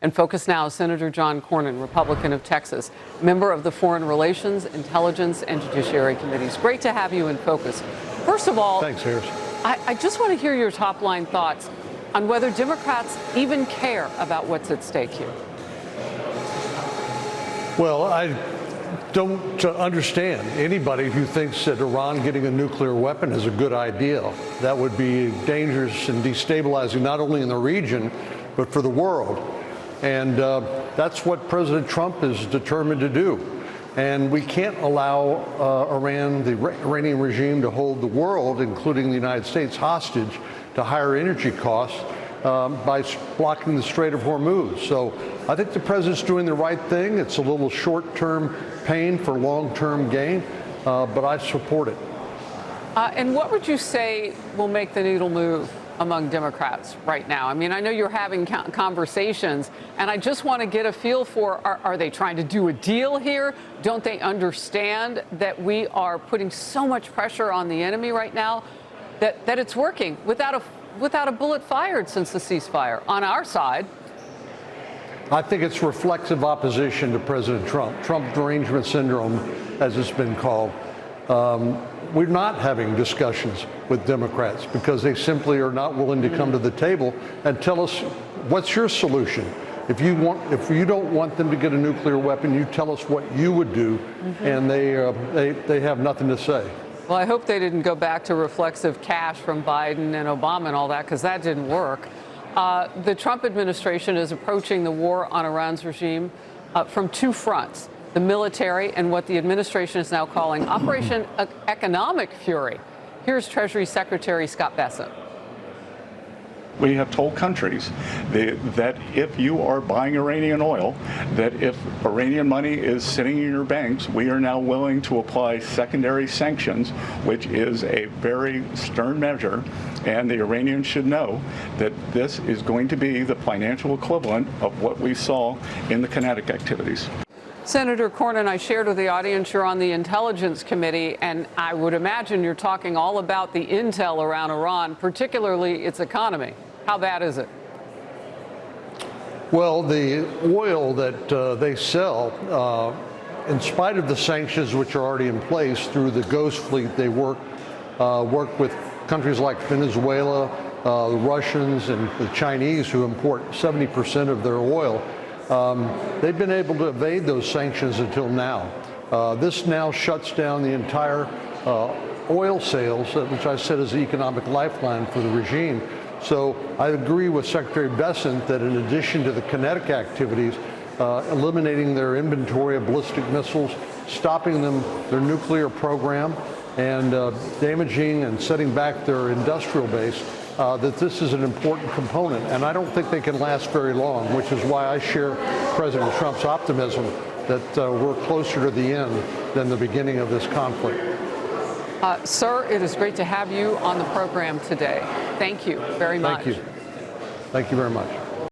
And Focus Now, Senator John Cornyn, Republican of Texas, member of the Foreign Relations, Intelligence, and Judiciary Committees. Great to have you in Focus. First of all, thanks, Harris. I just want to hear your top-line thoughts on whether Democrats even care about what's at stake here. Well, I don't understand anybody who thinks that Iran getting a nuclear weapon is a good idea. That would be dangerous and destabilizing not only in the region, but for the world. And that's what President Trump is determined to do. And we can't allow Iran, the Iranian regime, to hold the world, including the United States, hostage to higher energy costs by blocking the Strait of Hormuz. So I think the president's doing the right thing. It's a little short-term pain for long-term gain, but I support it. And what would you say will make the needle move among Democrats right now? I mean, I know you're having conversations, and I just want to get a feel for, are they trying to do a deal here? Don't they understand that we are putting so much pressure on the enemy right now that it's working without a bullet fired since the ceasefire on our side? I think it's reflexive opposition to President Trump. Trump derangement syndrome, as it's been called. We're not having discussions with Democrats because they simply are not willing to come to the table and tell us, what's your solution? If you don't want them to get a nuclear weapon, you tell us what you would do, and they have nothing to say. Well, I hope they didn't go back to reflexive cash from Biden and Obama and all that, because that didn't work. The Trump administration is approaching the war on Iran's regime from two fronts: the military and what the administration is now calling Operation Economic Fury. Here's Treasury Secretary Scott Bessent. We have told countries that if you are buying Iranian oil, that if Iranian money is sitting in your banks, we are now willing to apply secondary sanctions, which is a very stern measure. And the Iranians should know that this is going to be the financial equivalent of what we saw in the kinetic activities. Senator Cornyn, I shared with the audience you're on the Intelligence Committee, and I would imagine you're talking all about the intel around Iran, particularly its economy. How bad is it? Well, the oil that they sell, in spite of the sanctions which are already in place through the Ghost Fleet, they work with countries like Venezuela, the Russians, and the Chinese, who import 70% of their oil. They've been able to evade those sanctions until now. This now shuts down the entire oil sales, which I said is the economic lifeline for the regime. So I agree with Secretary Bessent that in addition to the kinetic activities, eliminating their inventory of ballistic missiles, stopping their nuclear program, and damaging and setting back their industrial base, that this is an important component. And I don't think they can last very long, which is why I share President Trump's optimism that we're closer to the end than the beginning of this conflict. Sir, it is great to have you on the program today. Thank you very much. Thank you. Thank you very much.